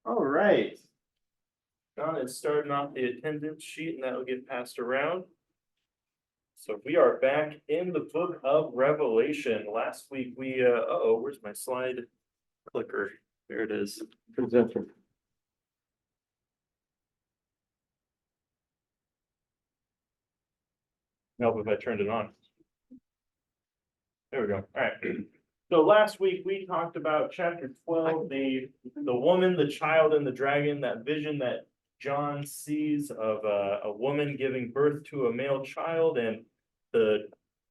All right. John is starting off the attendance sheet and that will get passed around. So we are back in the book of Revelation. Last week we, uh-oh, where's my slide clicker? There it is. Presenter. Help if I turned it on. There we go. All right. So last week we talked about chapter 12, the woman, the child, and the dragon, that vision that John sees of a woman giving birth to a male child, and the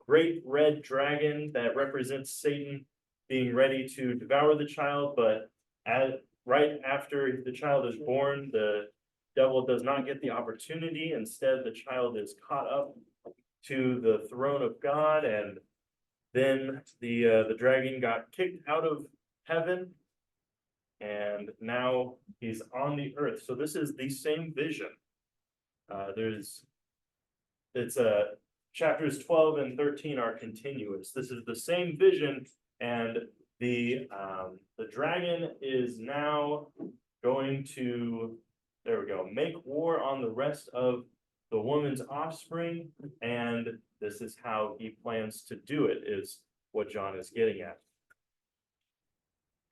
great red dragon that represents Satan being ready to devour the child. But right after the child is born, the devil does not get the opportunity. Instead, the child is caught up to the throne of God, and then the dragon got kicked out of heaven, and now he's on the earth. So this is the same vision. It's chapters 12 and 13 are continuous. This is the same vision, and the dragon is now going to, there we go, make war on the rest of the woman's offspring, and this is how he plans to do it, is what John is getting at.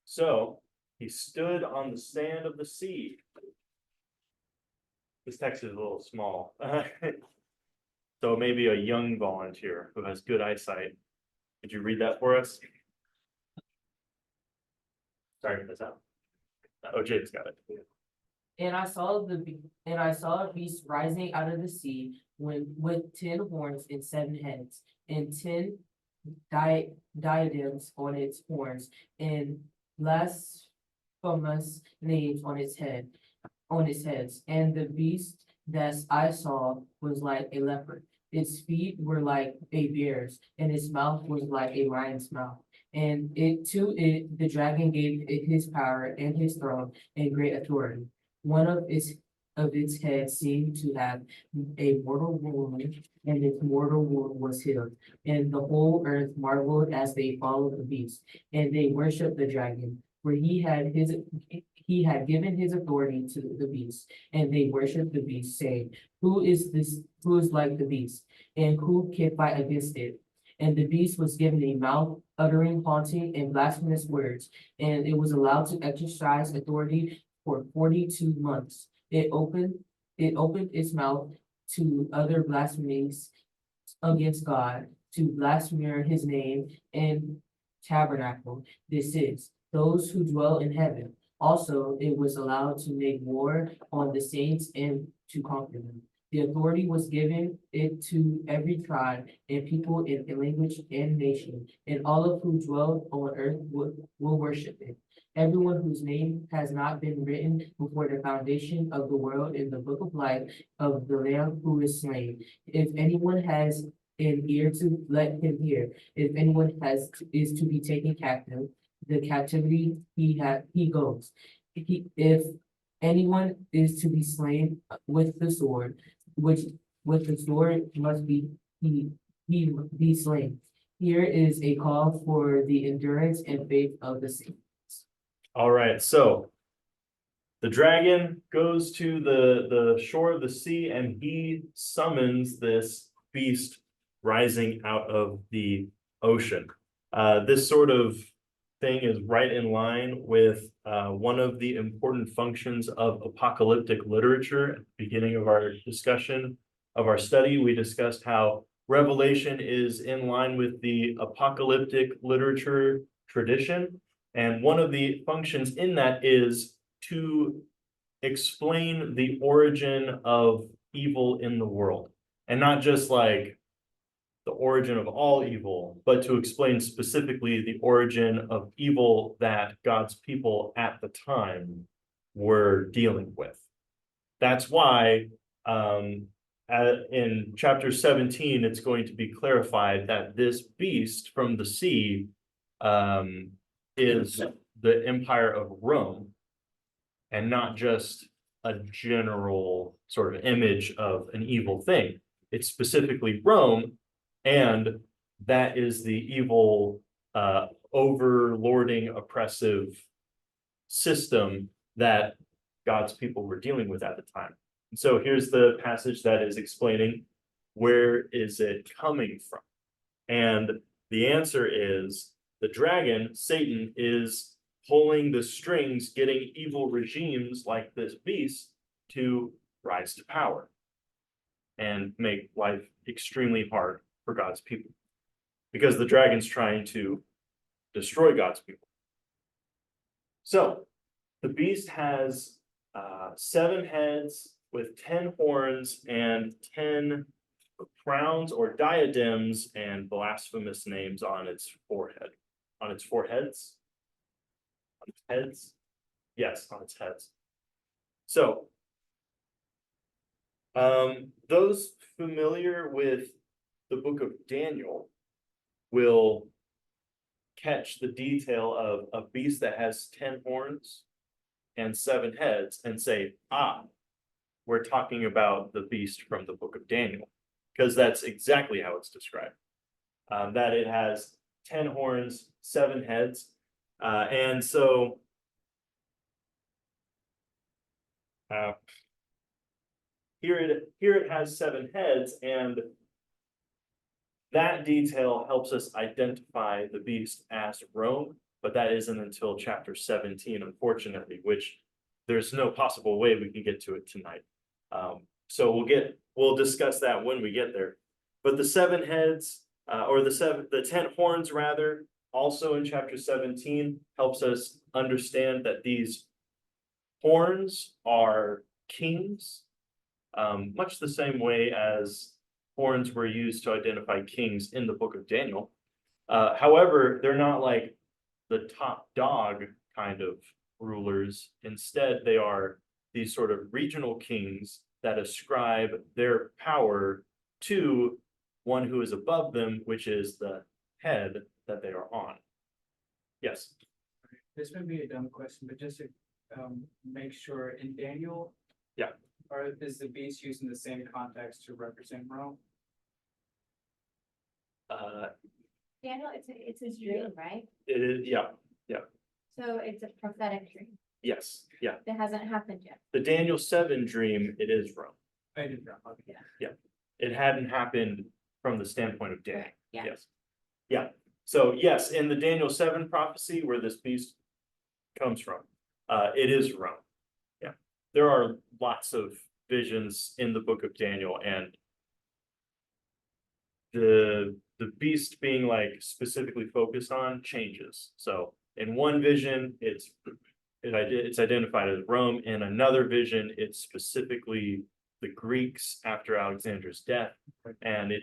So he stood on the sand of the sea. This text is a little small. So maybe a young volunteer who has good eyesight. Could you read that for us? Sorry for this out. Oh, James got it. And I saw a beast rising out of the sea with 10 horns and 7 heads, and 10 diadems on its horns, and blasphemous names on its heads. And the beast that I saw was like a leopard. Its feet were like a bear's, and its mouth was like a lion's mouth. And the dragon gave it his power and his throne and great authority. One of its heads seemed to have a mortal wound, and its mortal wound was healed. And the whole earth marveled as they followed the beast, and they worshipped the dragon, for he had given his authority to the beast, and they worshipped the beast, saying, who is like the beast, and who can fight against it? And the beast was given a mouth uttering haunting and blasphemous words, and it was allowed to exercise authority for 42 months. It opened its mouth to utter blasphemies against God, to blaspheme his name and tabernacle. This is those who dwell in heaven. Also, it was allowed to make war on the saints and to conquer them. The authority was given it to every tribe and people and language and nation, and all of who dwell on earth will worship it. Everyone whose name has not been written before the foundation of the world in the book of life of the Lamb who is slain. If anyone has an ear to, let him hear. If anyone is to be taken captive, the captivity he goes. If anyone is to be slain with the sword, which with the sword must be be slain. Here is a call for the endurance and faith of the saints. All right, so the dragon goes to the shore of the sea, and he summons this beast rising out of the ocean. This sort of thing is right in line with one of the important functions of apocalyptic literature. At the beginning of our discussion of our study, we discussed how Revelation is in line with the apocalyptic literature tradition. And one of the functions in that is to explain the origin of evil in the world. And not just like the origin of all evil, but to explain specifically the origin of evil that God's people at the time were dealing with. That's why in chapter 17, it's going to be clarified that this beast from the sea is the empire of Rome, and not just a general sort of image of an evil thing. It's specifically Rome, and that is the evil, overlording, oppressive system that God's people were dealing with at the time. And so here's the passage that is explaining where is it coming from. And the answer is the dragon, Satan, is pulling the strings, getting evil regimes like this beast to rise to power and make life extremely hard for God's people. Because the dragon's trying to destroy God's people. So the beast has 7 heads with 10 horns and 10 crowns or diadems and blasphemous names on its forehead. On its foreheads? On its heads? Yes, on its heads. So, those familiar with the book of Daniel will catch the detail of a beast that has 10 horns and 7 heads and say, ah, we're talking about the beast from the book of Daniel, because that's exactly how it's described. That it has 10 horns, 7 heads, and so here it has 7 heads, and that detail helps us identify the beast as Rome, but that isn't until chapter 17, unfortunately, which there's no possible way we can get to it tonight. So we'll discuss that when we get there. But the 7 heads, or the 10 horns rather, also in chapter 17, helps us understand that these horns are kings, much the same way as horns were used to identify kings in the book of Daniel. However, they're not like the top dog kind of rulers. Instead, they are these sort of regional kings that ascribe their power to one who is above them, which is the head that they are on. Yes. This may be a dumb question, but just to make sure, in Daniel. Yeah. Is the beast used in the same context to represent Rome? Daniel, it's his dream, right? It is, yeah, So it's a prophetic dream yes, yeah. that hasn't happened yet. The Daniel 7 dream, it is Rome. I did not, okay. It hadn't happened from the standpoint of Daniel. Yeah. Yes. Yeah, so yes, in the Daniel 7 prophecy where this beast comes from, it is Rome. Yeah, there are lots of visions in the book of Daniel, and the beast being like specifically focused on changes. So in one vision, it's identified as Rome. In another vision, it's specifically the Greeks after Alexander's death, and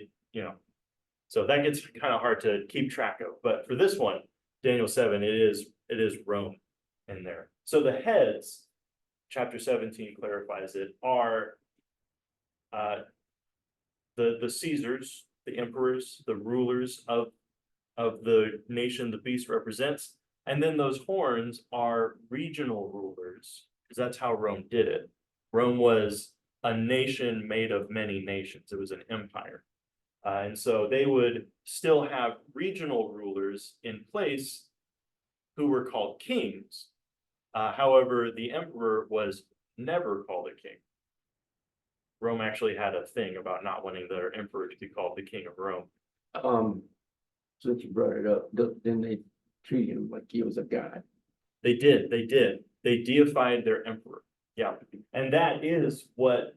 so that gets kind of hard to keep track of. But for this one, Daniel 7, it is Rome in there. So the heads, chapter 17 clarifies it, are the Caesars, the emperors, the rulers of the nation the beast represents. And then those horns are regional rulers, because that's how Rome did it. Rome was a nation made of many nations. It was an empire. And so they would still have regional rulers in place who were called kings. However, the emperor was never called a king. Rome actually had a thing about not wanting their emperor to be called the king of Rome. Since you brought it up, then they treat him like he was a god. They did. They deified their emperor. Yeah. And that is what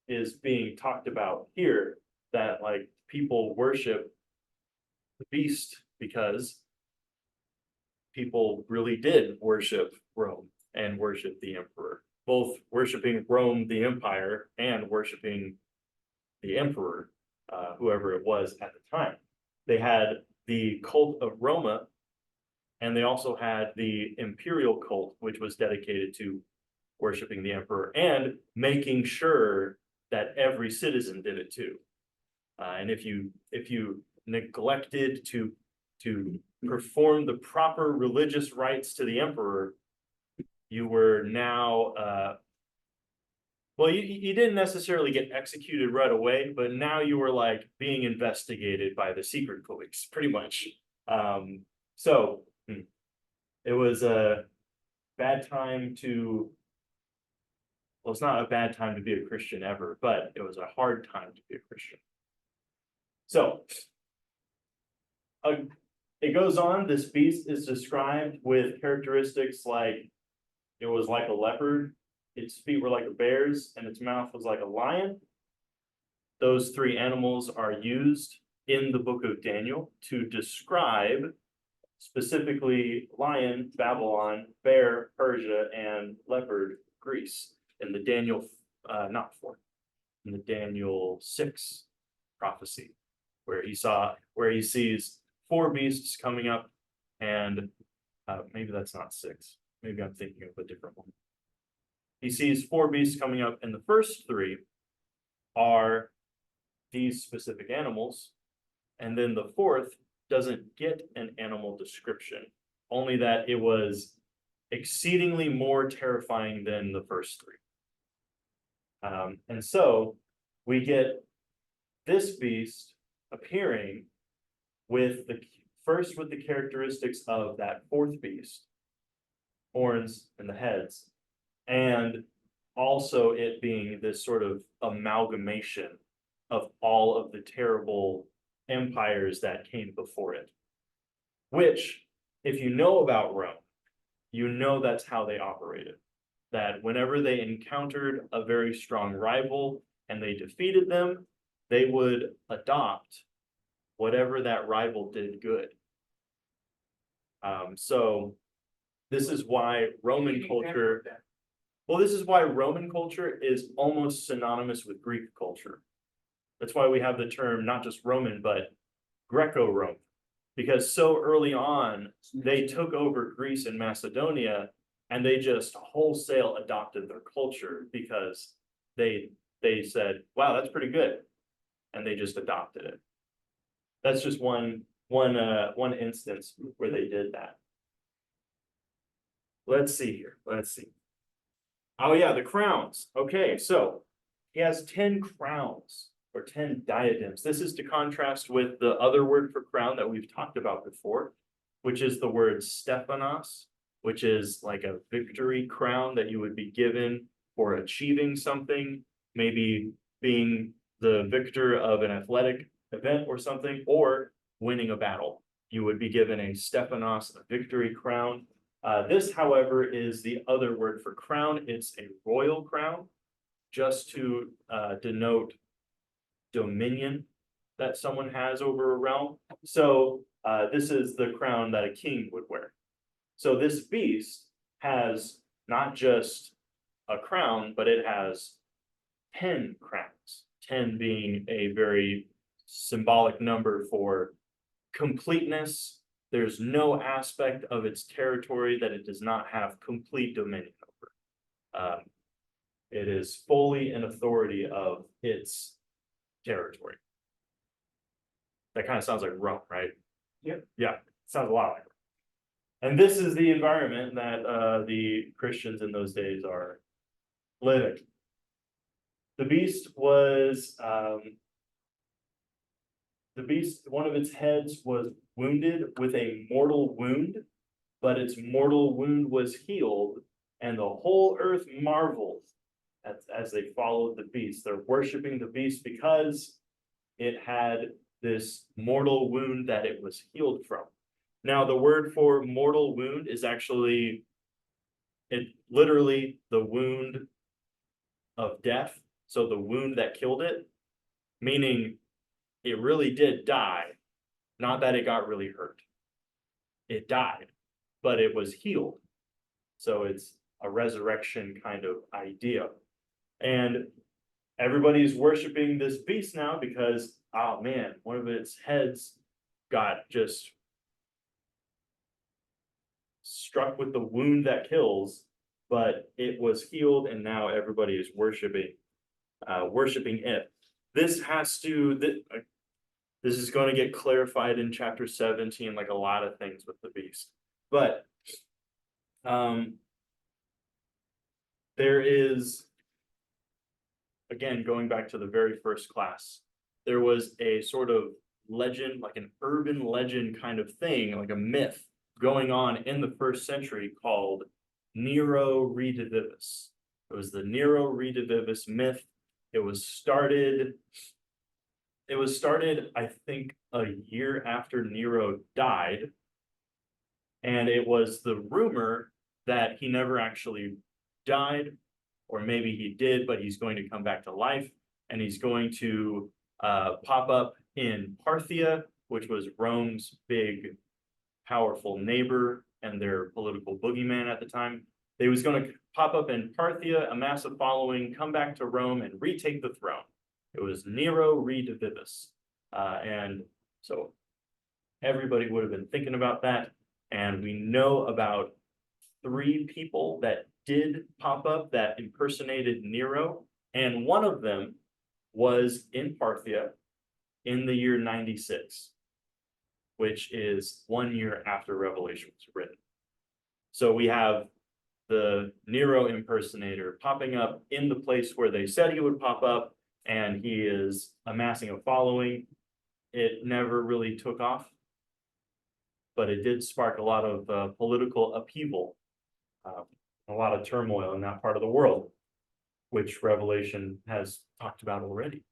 is being talked about here, that like people worship the beast because people really did worship Rome and worship the emperor, both worshiping Rome, the empire, and worshiping the emperor, whoever it was at the time. They had the cult of Roma, and they also had the imperial cult, which was dedicated to worshiping the emperor and making sure that every citizen did it too. And if you neglected to perform the proper religious rites to the emperor, you were now well, you didn't necessarily get executed right away, but now you were like being investigated by the secret police, pretty much. So it was a bad time to Well, it's not a bad time to be a Christian ever, but it was a hard time to be a Christian. So. It goes on, this beast is described with characteristics like. It was like a leopard, its feet were like a bear's, and its mouth was like a lion. Those three animals are used in the book of Daniel to describe. Specifically, lion, Babylon, bear, Persia, and leopard, Greece, in the Daniel, not 4, in the Daniel 6 prophecy, where he sees 4 beasts coming up, and maybe that's not 6. Maybe I'm thinking of a different one. He sees 4 beasts coming up, and the first 3 are these specific animals, and then the 4th doesn't get an animal description, only that it was exceedingly more terrifying than the first 3. And so we get this beast appearing with with the characteristics of that 4th beast, horns and the heads, and also it being this sort of amalgamation of all of the terrible empires that came before it. Which, if you know about Rome, you know that's how they operated. That whenever they encountered a very strong rival and they defeated them, they would adopt whatever that rival did good. So this is why Roman culture, this is why Roman culture is almost synonymous with Greek culture. That's why we have the term not just Roman, but Greco-Roman. Because so early on, they took over Greece and Macedonia, and they just wholesale adopted their culture because they said, wow, that's pretty good. And they just adopted it. That's just one instance where they did that. Let's see here. Let's see. Oh yeah, the crowns. Okay, so he has 10 crowns or 10 diadems. This is to contrast with the other word for crown that we've talked about before, which is the word Stephanos, which is like a victory crown that you would be given for achieving something, maybe being the victor of an athletic event or something, or winning a battle. You would be given a Stephanos, a victory crown. This, however, is the other word for crown. It's a royal crown, just to denote dominion that someone has over a realm. So this is the crown that a king would wear. So this beast has not just a crown, but it has 10 crowns, 10 being a very symbolic number for completeness. There's no aspect of its territory that it does not have complete dominion over. It is fully in authority of its territory. That kind of sounds like Rome, right? Yep. Yeah, sounds a lot like Rome. And this is the environment that the Christians in those days are living. The beast was, one of its heads was wounded with a mortal wound, but its mortal wound was healed, and the whole earth marveled as they followed the beast. They're worshiping the beast because it had this mortal wound that it was healed from. Now, the word for mortal wound is actually, literally the wound of death. So the wound that killed it, meaning it really did die, not that it got really hurt. It died, but it was healed. So it's a resurrection kind of idea. And everybody's worshiping this beast now because, oh man, one of its heads got just struck with the wound that kills, but it was healed, and now everybody is worshiping it. This is going to get clarified in chapter 17, like a lot of things with the beast. But there is, again, going back to the very first class, there was a sort of legend, like an urban legend kind of thing, like a myth going on in the 1st century called Nero Redivivus. It was the Nero Redivivus myth. It was started, I think, a year after Nero died. And it was the rumor that he never actually died, or maybe he did, but he's going to come back to life, and he's going to pop up in Parthia, which was Rome's big, powerful neighbor and their political boogeyman at the time. They was going to pop up in Parthia, amass a following, come back to Rome, and retake the throne. It was Nero Redivivus. And so everybody would have been thinking about that. And we know about 3 people that did pop up that impersonated Nero. And one of them was in Parthia in the year 96, which is 1 year after Revelation was written. So we have the Nero impersonator popping up in the place where they said he would pop up, and he is amassing a following. It never really took off, but it did spark a lot of political upheaval, a lot of turmoil in that part of the world, which Revelation has talked about already.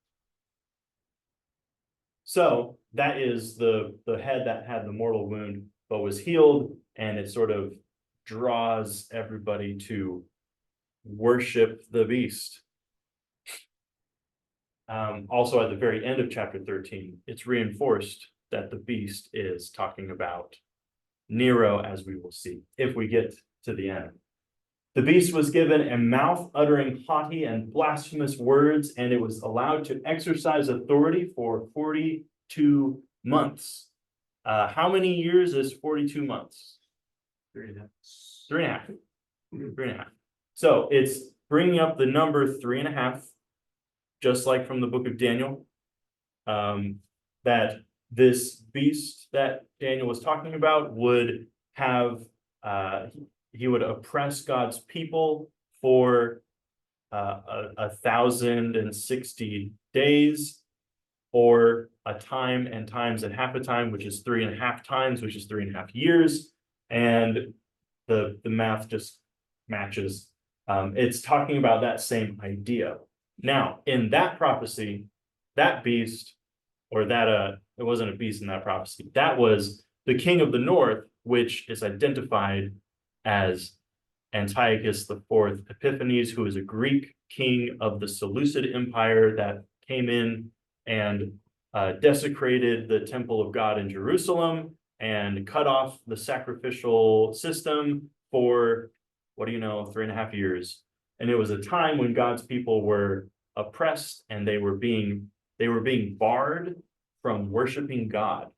So that is the head that had the mortal wound, but was healed, and it sort of draws everybody to worship the beast. Also, at the very end of chapter 13, it's reinforced that the beast is talking about Nero, as we will see if we get to the end. The beast was given a mouth uttering haughty and blasphemous words, and it was allowed to exercise authority for 42 months. How many years is 42 months? 3.5. 3.5. 3.5. So it's bringing up the number 3.5, just like from the book of Daniel, that this beast that Daniel was talking about would have, he would oppress God's people for 1,060 days, or a time and times and half a time, which is 3.5 times, which is 3.5 years. And the math just matches. It's talking about that same idea. Now, in that prophecy, that beast, or that it wasn't a beast in that prophecy, that was the king of the north, which is identified as Antiochus IV Epiphanes, who is a Greek king of the Seleucid Empire that came in and desecrated the temple of God in Jerusalem and cut off the sacrificial system for, 3.5 years. And it was a time when God's people were oppressed, and they were being barred from worshiping God.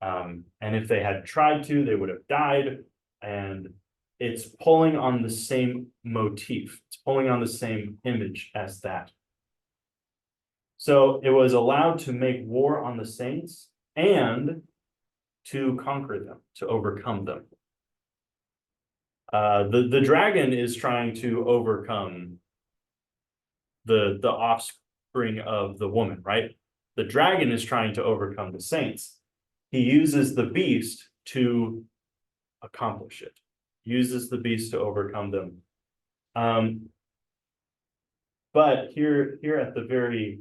And if they had tried to, they would have died. And it's pulling on the same motif. It's pulling on the same image as that. So it was allowed to make war on the saints and to conquer them, to overcome them. The dragon is trying to overcome the offspring of the woman, right? The dragon is trying to overcome the saints. He uses the beast to accomplish it. Uses the beast to overcome them. But here at the very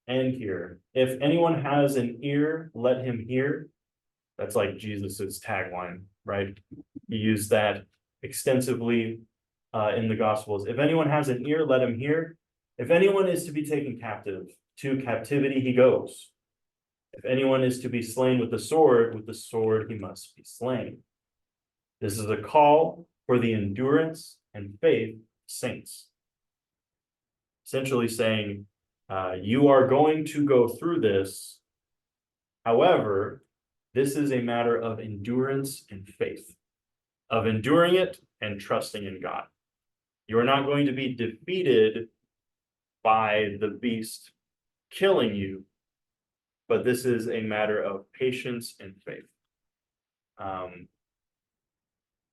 end here, if anyone has an ear, let him hear. That's like Jesus's tagline, right? He used that extensively in the Gospels. If anyone has an ear, let him hear. If anyone is to be taken captive, to captivity he goes. If anyone is to be slain with the sword he must be slain. This is a call for the endurance and faith of saints. Essentially saying, you are going to go through this. However, this is a matter of endurance and faith, of enduring it and trusting in God. You are not going to be defeated by the beast killing you, but this is a matter of patience and faith.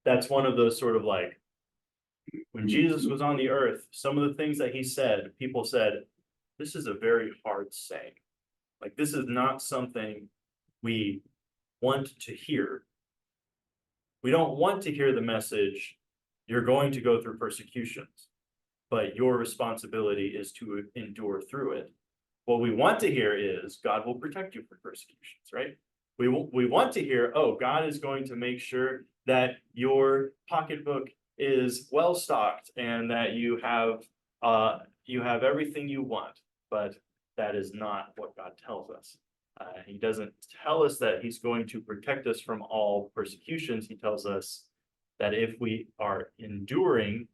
That's one of those sort of like, when Jesus was on the earth, some of the things that he said, people said, this is a very hard saying. Like, this is not something we want to hear. We don't want to hear the message, you're going to go through persecutions. but your responsibility is to endure through it. What we want to hear is God will protect you from persecutions, right? We want to hear, oh, God is going to make sure that your pocketbook is well stocked and that you have everything you want, but that is not what God tells us. He doesn't tell us that he's going to protect us from all persecutions. He tells us that if we are enduring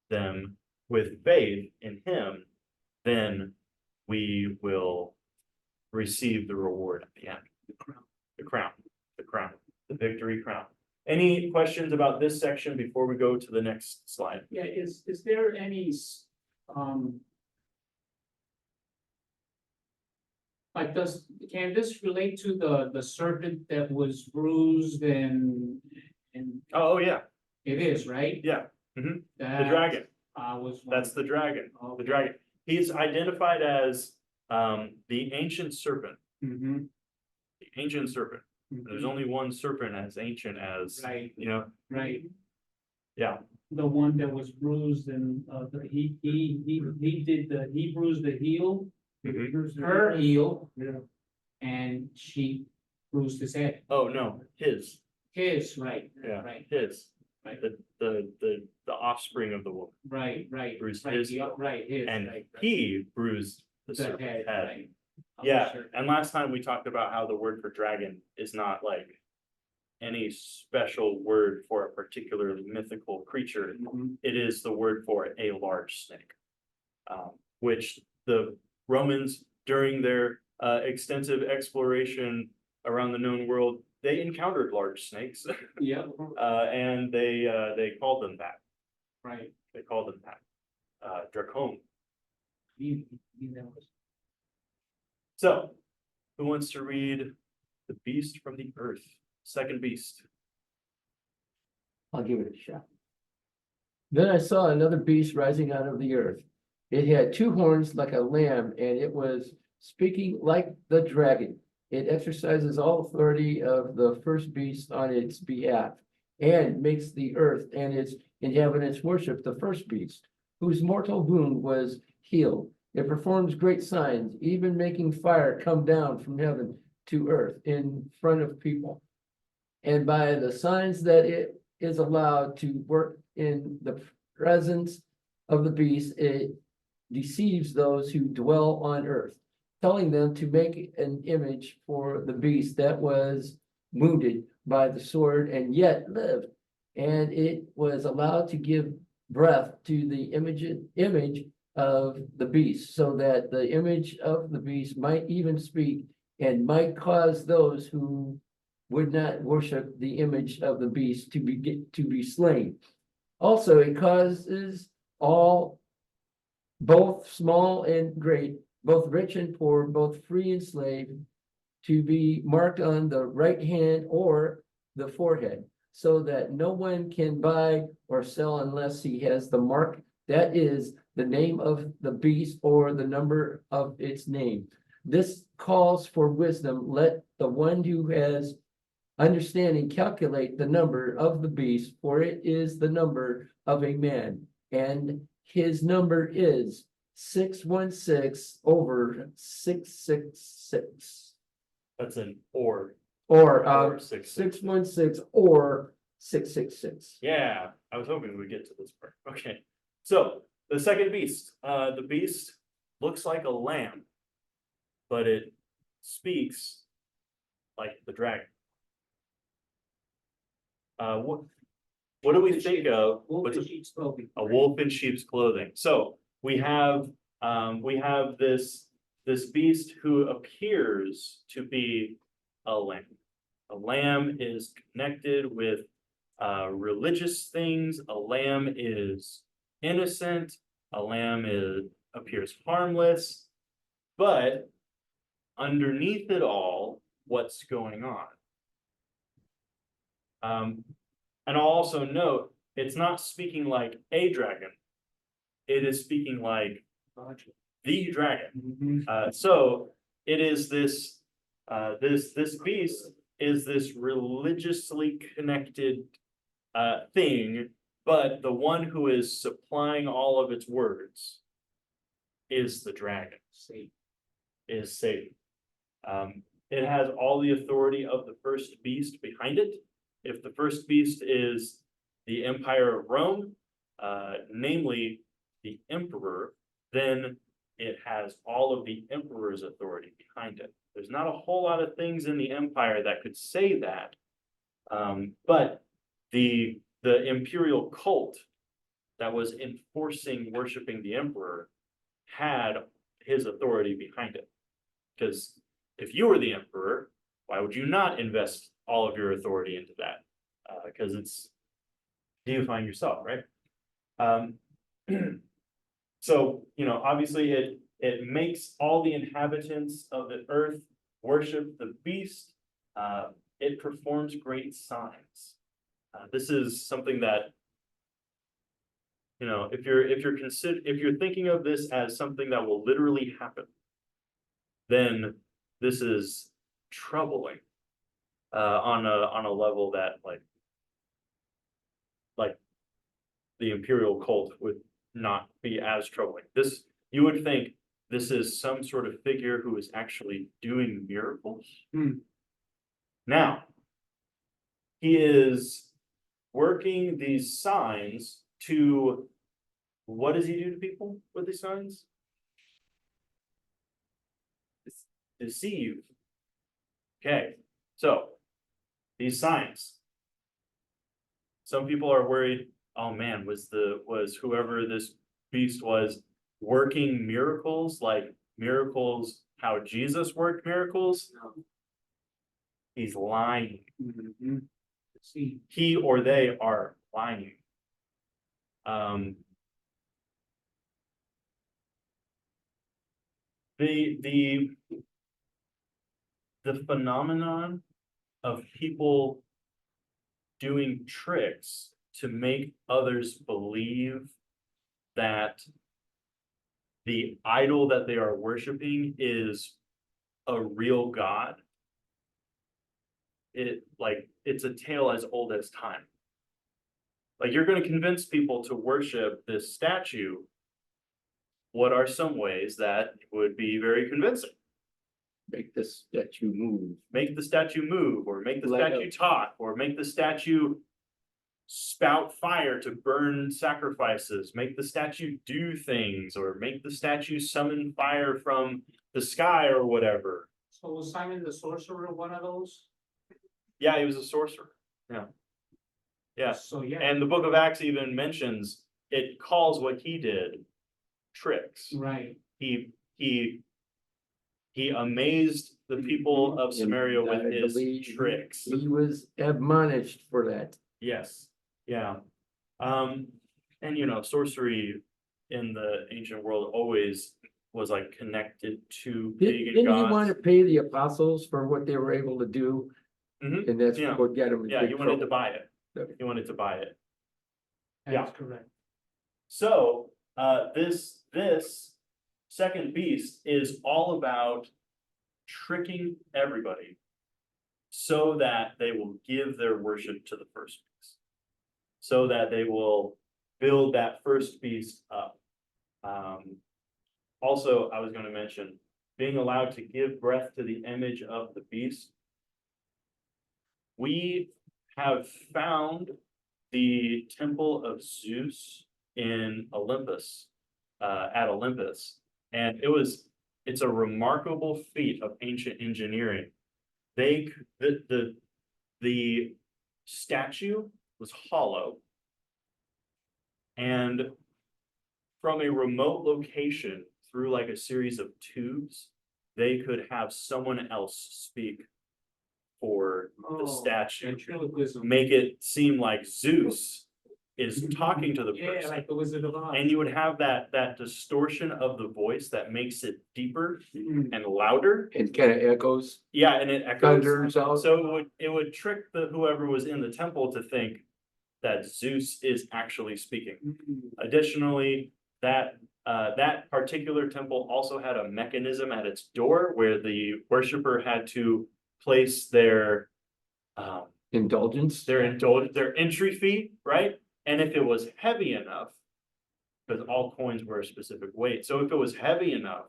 them with faith in him, then we will receive the reward at the end. The crown, the victory crown. Any questions about this section before we go to the next slide? Yeah, is there any, like, can this relate to the serpent that was bruised and Oh, yeah, it is, right? yeah, the That, dragon, was. that's the dragon, the dragon. He's identified as the ancient serpent, Mm-hmm. the ancient serpent. There's only one serpent as ancient as, Right, you know, right. yeah, The one that was bruised and, he bruised the heel, her heel. Yeah. And she bruised his head. oh, no, his, His, right, yeah, right, his. Right. The offspring of the woman, right, Bruised right, his- right, his, and right. he bruised the The serpent's head, head. right. Yeah, Sure. and last time we talked about how the word for dragon is not like any special word for a particular mythical creature. Mhm. It is the word for a large snake. Which the Romans, during their extensive exploration around the known world, they encountered large snakes. Yeah, And they called them that. right. They called them that. Dracon. He knows. So, who wants to read The Beast from the Earth, second beast? I'll give it a shot. Then I saw another beast rising out of the earth. It had two horns like a lamb, and it was speaking like the dragon. It exercises all authority of the first beast on its behalf, and makes the earth and its inhabitants worship the first beast, whose mortal wound was healed. It performs great signs, even making fire come down from heaven to earth in front of people. And by the signs that it is allowed to work in the presence of the beast, it deceives those who dwell on earth, telling them to make an image for the beast that was wounded by the sword and yet lived. And it was allowed to give breath to the image of the beast, so that the image of the beast might even speak and might cause those who would not worship the image of the beast to be slain. Also, it causes all, both small and great, both rich and poor, both free and slave, to be marked on the right hand or the forehead, so that no one can buy or sell unless he has the mark, that is the name of the beast or the number of its name. This calls for wisdom. Let the one who has understanding calculate the number of the beast, for it is the number of a man, and his number is 616 over 666. That's an or. Or Or 666. 616 or 666. Yeah, I was hoping we'd get to this part. Okay, so the second beast, the beast looks like a lamb, but it speaks like the dragon. What do we think of? Wolf What's in a sheep's clothing. wolf in sheep's clothing? So we have this beast who appears to be a lamb. A lamb is connected with religious things. A lamb is innocent. A lamb appears harmless, but underneath it all, what's going on? And I'll also note, it's not speaking like a dragon. It is speaking like the dragon. Mhm. So it is this beast is this religiously connected thing But the one who is supplying all of its words is the dragon, See, is Satan. It has all the authority of the first beast behind it. If the first beast is the Empire of Rome, namely the emperor, then it has all of the emperor's authority behind it. There's not a whole lot of things in the empire that could say that. But the imperial cult that was enforcing worshiping the emperor had his authority behind it. Because if you were the emperor, why would you not invest all of your authority into that? Because it's deifying yourself, right? So, obviously it makes all the inhabitants of the earth worship the beast. It performs great signs. This is something that, if you're thinking of this as something that will literally happen, then this is troubling on a level that like the imperial cult would not be as troubling. This, you would think this is some sort of figure who is actually doing miracles. Now, he is working these signs to, what does he do to people with these signs? Deceive. Okay, so these signs. Some people are worried, oh man, was whoever this beast was working miracles, like miracles, how Jesus worked miracles? He's lying. see, He or they are lying. The phenomenon of people doing tricks to make others believe that the idol that they are worshiping is a real god. It's a tale as old as time. Like, you're going to convince people to worship this statue. What are some ways that would be very convincing? Make the statue move. Make the statue move, or make the Light statue up. talk, or make the statue spout fire to burn sacrifices, make the statue do things, or make the statue summon fire from the sky or whatever. so was Simon the sorcerer one of those? Yeah, he was a sorcerer. Yeah, So, yeah, and the book of Acts even mentions, it calls what he did tricks. right, He amazed the people of Samaria with And I his believe tricks. He was admonished for that. Yes, yeah. And sorcery in the ancient world always was like connected to pagan Didn't he want to gods. pay the apostles for what they were able to do? Mhm. And that's Yeah. what got him in Yeah, big he wanted to trouble. buy it. Okay. He wanted to buy it. that's correct. So, this second beast is all about tricking everybody so that they will give their worship to the first beast. So that they will build that first beast up. Also, I was going to mention, being allowed to give breath to the image of the beast. We have found the temple of Zeus in Olympus, at Olympus. And it's a remarkable feat of ancient engineering. The statue was hollow. And from a remote location, through like a series of tubes, they could have someone else speak for the Oh, statue. ventriloquism. Make it seem like Zeus is talking to the Yeah, person. like the Wizard of Oz. And you would have that distortion of the voice that makes it deeper Mm, and louder. And kind of echoes, Yeah, and it echoes. thunders out. So it would trick whoever was in the temple to think that Zeus is actually speaking. mm, Additionally, that particular temple also had a mechanism at its door where the worshiper had to place their Indulgence. their entry fee, right? And if it was heavy enough, because all coins were a specific weight, so if it was heavy enough,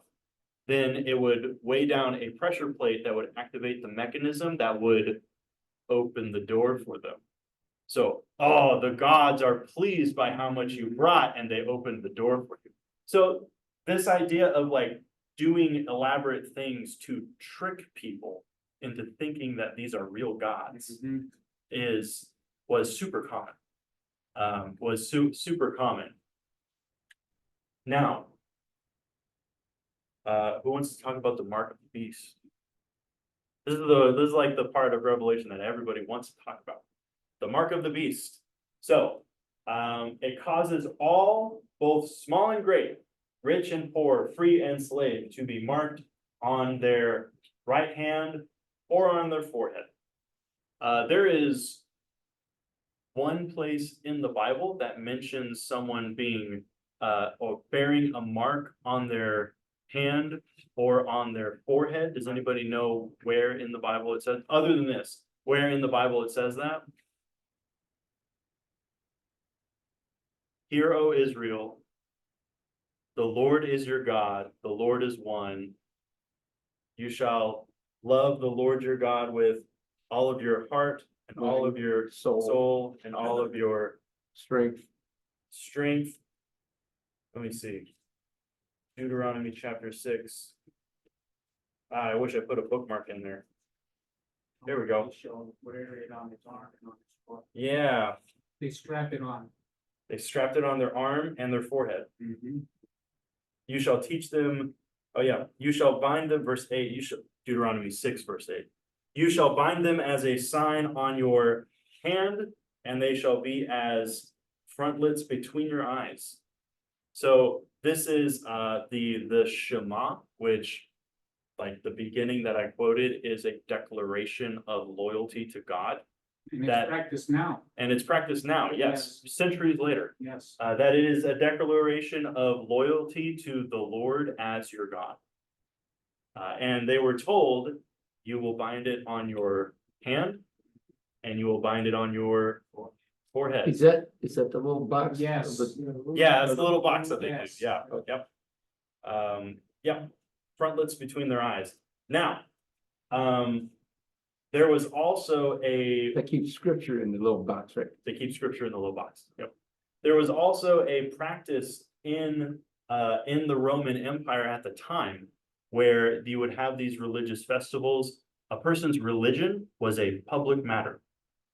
then it would weigh down a pressure plate that would activate the mechanism that would open the door for them. So, oh, the gods are pleased by how much you brought, and they opened the door for you. So this idea of like doing elaborate things to trick people into thinking that these are real gods was super common. Super common. Now, who wants to talk about the mark of the beast? This is like the part of Revelation that everybody wants to talk about. The mark of the beast. So, it causes all, both small and great, rich and poor, free and slave, to be marked on their right hand or on their forehead. There is one place in the Bible that mentions someone being or bearing a mark on their hand or on their forehead. Does anybody know where in the Bible it says, other than this, where in the Bible it says that? Hear, O Israel, the Lord is your God, the Lord is one. You shall love the Lord your God with all of your heart and all of your soul and all of your Strength. Let me see. Deuteronomy chapter 6. I wish I put a bookmark in there. There we go. Wear it on his arm and on his foot. Yeah, They strap it on. they strapped it on their arm and their forehead. You shall teach them, oh yeah, you shall bind them, verse 8, Deuteronomy 6, verse 8. You shall bind them as a sign on your hand, and they shall be as frontlets between your eyes. So this is the Shema, which, like the beginning that I quoted, is a declaration of loyalty to God. And it's That- practiced now. And it's practiced now, yes, centuries later. Yes. That it is a declaration of loyalty to the Lord as your God. And they were told, you will bind it on your hand and you will bind it on your forehead. Is that the little box? Yes. Yeah, it's the little box that they do, Yes. yeah, yep. Yep, frontlets between their eyes. Now, there was also That keeps scripture in the little box, right? they keep scripture in the little box, yep. There was also a practice in the Roman Empire at the time where you would have these religious festivals. A person's religion was a public matter.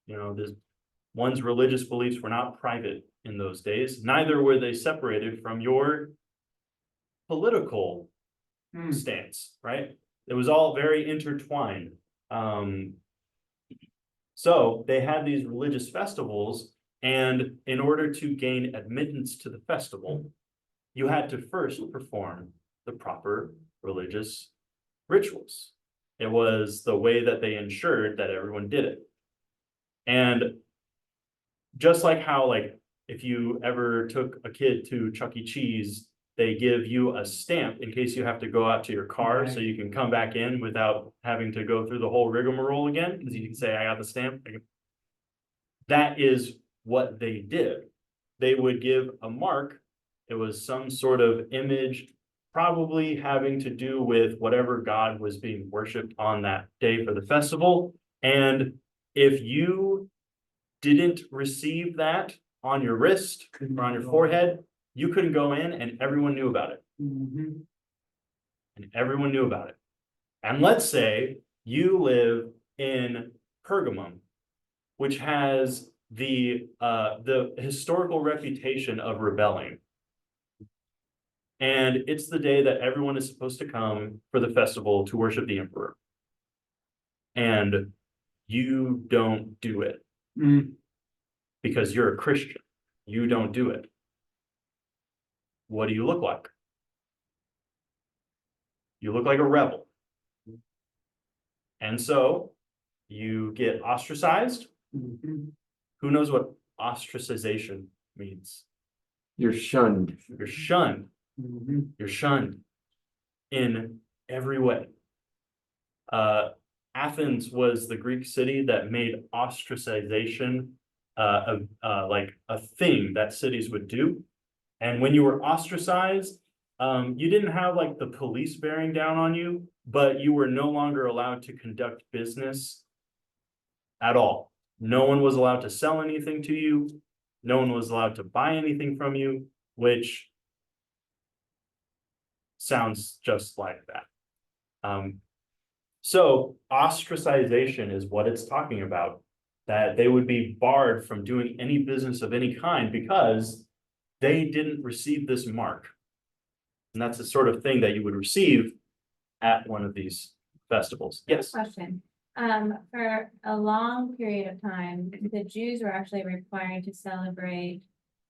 You know, one's religious beliefs were not private in those days, neither were they separated from your political stance, right? It was all very intertwined. So they had these religious festivals, and in order to gain admittance to the festival, you had to first perform the proper religious rituals. It was the way that they ensured that everyone did it. And just like how, like, if you ever took a kid to Chuck E. Cheese, they give you a stamp in case you have to go out to your car, so you can come back in without having to go through the whole rigmarole again, because you can say, I got the stamp. That is what they did. They would give a mark. It was some sort of image, probably having to do with whatever god was being worshipped on that day for the festival. And if you didn't receive that on your wrist or on your forehead, you couldn't go in, and everyone knew about it. And everyone knew about it. And let's say you live in Pergamum, which has the historical reputation of rebelling. And it's the day that everyone is supposed to come for the festival to worship the emperor. And you don't do it because you're a Christian. You don't do it. What do you look like? You look like a rebel. And so you get ostracized. Who knows what ostracization means? You're shunned. You're shunned. You're shunned in every way. Athens was the Greek city that made ostracization like a thing that cities would do. And when you were ostracized, you didn't have like the police bearing down on you, but you were no longer allowed to conduct business at all. No one was allowed to sell anything to you. No one was allowed to buy anything from you, which sounds just like that. So ostracization is what it's talking about, that they would be barred from doing any business of any kind because they didn't receive this mark. And that's the sort of thing that you would receive at one of these festivals. Yes. Question, for a long period of time, the Jews were actually required to celebrate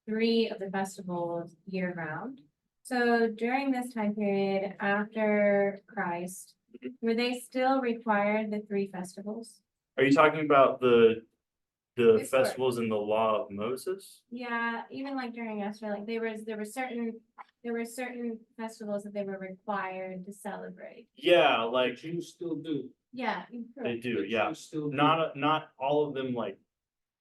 3 of the festivals year round. So during this time period after Christ, were they still required the 3 festivals? Are you talking about the Historic. festivals in the law of Moses? Yeah, even like during Esther, like there were certain festivals that they were required to celebrate. Yeah, The like Jews still do. Yeah. they do, The yeah. Jews still do. Not all of them, like,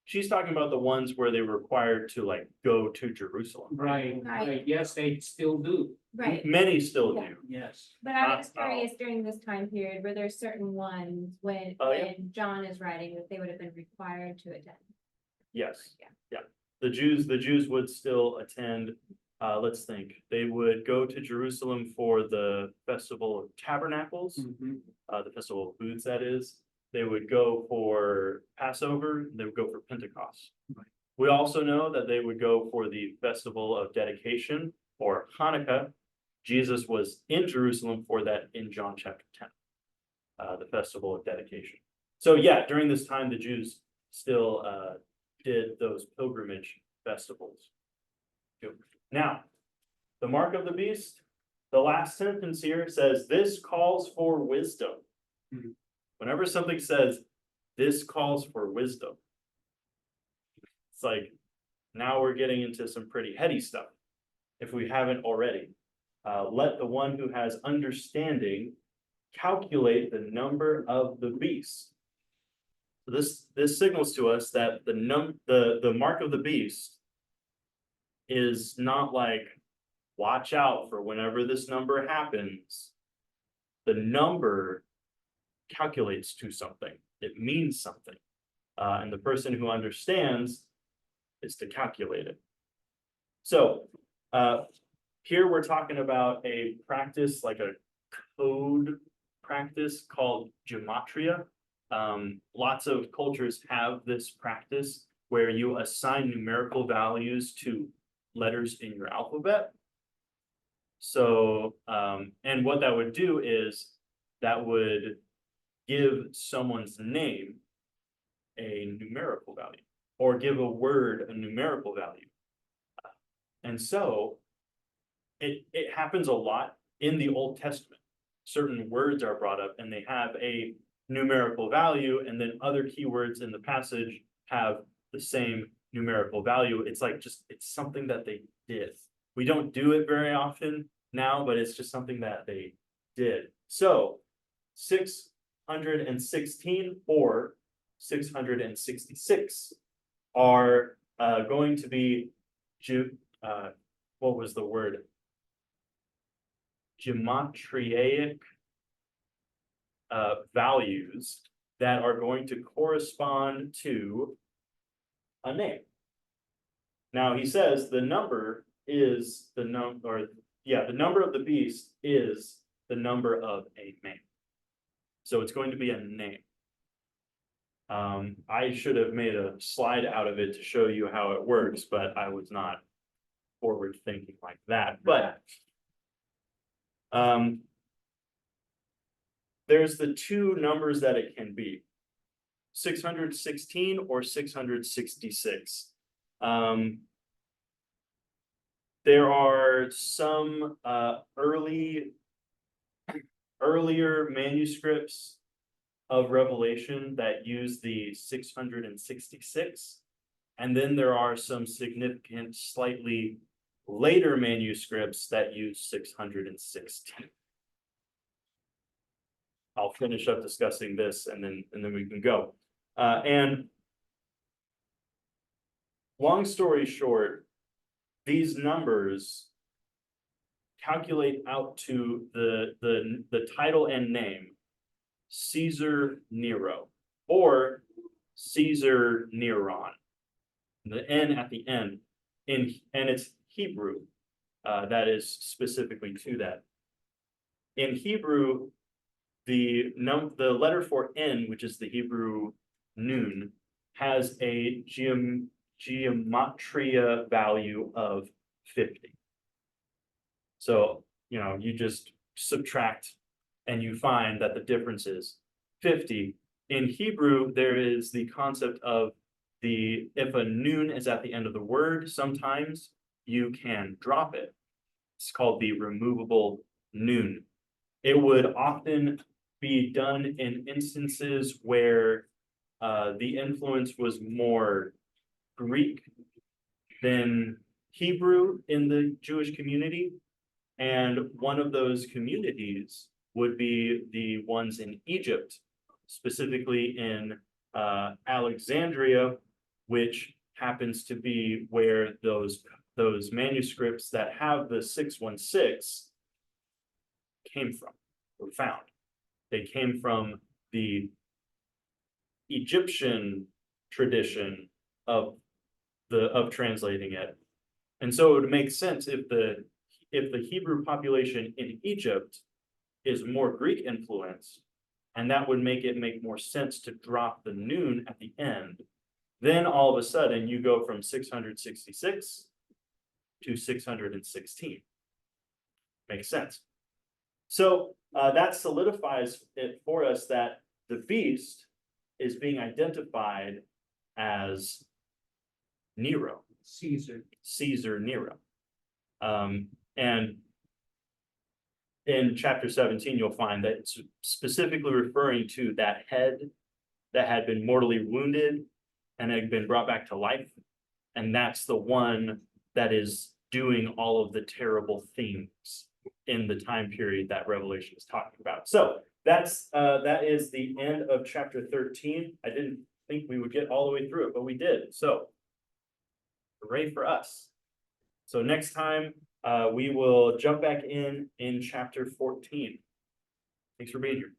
she's talking about the ones where they were required to like go to Jerusalem. Right, Right. right, yes, they still do, Right, Many still Yeah. do. yes. but I was Not all. curious during this time period, were there certain ones when, Oh, yeah. when John is writing that they would have been required to attend? Yes, Yeah. yeah. The Jews would still attend, let's think, they would go to Jerusalem for the Festival of Tabernacles, Mhm. the Festival of Booths, that is. They would go for Passover, they would go for Pentecost. Right. We also know that they would go for the Festival of Dedication or Hanukkah. Jesus was in Jerusalem for that in John chapter 10, the Festival of Dedication. So yeah, during this time, the Jews still did those pilgrimage festivals. Now, the mark of the beast, the last sentence here says, this calls for wisdom. Mhm. Whenever something says, this calls for wisdom, it's like, now we're getting into some pretty heady stuff, if we haven't already. Let the one who has understanding calculate the number of the beast. So this signals to us that the mark of the beast is not like, watch out for whenever this number happens. The number calculates to something. It means something. And the person who understands is to calculate it. So here we're talking about a practice, like a code practice called gematria. Lots of cultures have this practice where you assign numerical values to letters in your alphabet. So, and what that would do is that would give someone's name a numerical value or give a word a numerical value. And so it happens a lot in the Old Testament. Certain words are brought up and they have a numerical value, and then other keywords in the passage have the same numerical value. It's like it's something that they did. We don't do it very often now, but it's just something that they did. So 616 or 666 are going to be what was the word? Gematriaic values that are going to correspond to a name. Now he says the number is the number, the number of the beast is the number of a name. So it's going to be a name. I should have made a slide out of it to show you how it works, but I was not forward thinking like that. But there's the 2 numbers that it can be, 616 or 666. There are some earlier manuscripts of Revelation that use the 666, and then there are some significant, slightly later manuscripts that use 616. I'll finish up discussing this and then we can go. And long story short, these numbers calculate out to the title and name, Caesar Nero, or Caesar Neron. The N at the end, and it's Hebrew, that is specifically to that. In Hebrew, the letter for N, which is the Hebrew nun, has a gematria value of 50. So, you know, you just subtract and you find that the difference is 50. In Hebrew, there is the concept of if a nun is at the end of the word, sometimes you can drop it. It's called the removable nun. It would often be done in instances where the influence was more Greek than Hebrew in the Jewish community. And one of those communities would be the ones in Egypt, specifically in Alexandria, which happens to be where those manuscripts that have the 616 came from, were found. They came from the Egyptian tradition of translating it. And so it would make sense if the Hebrew population in Egypt is more Greek influenced, and that would make more sense to drop the nun at the end. Then all of a sudden you go from 666 to 616. Makes sense. So that solidifies it for us that the beast is being identified as Nero, Caesar Nero. And in chapter 17, you'll find that it's specifically referring to that head that had been mortally wounded and had been brought back to life. And that's the one that is doing all of the terrible things in the time period that Revelation is talking about. So that is the end of chapter 13. I didn't think we would get all the way through it, but we did. So hooray for us. So next time we will jump back in chapter 14. Thanks for being here.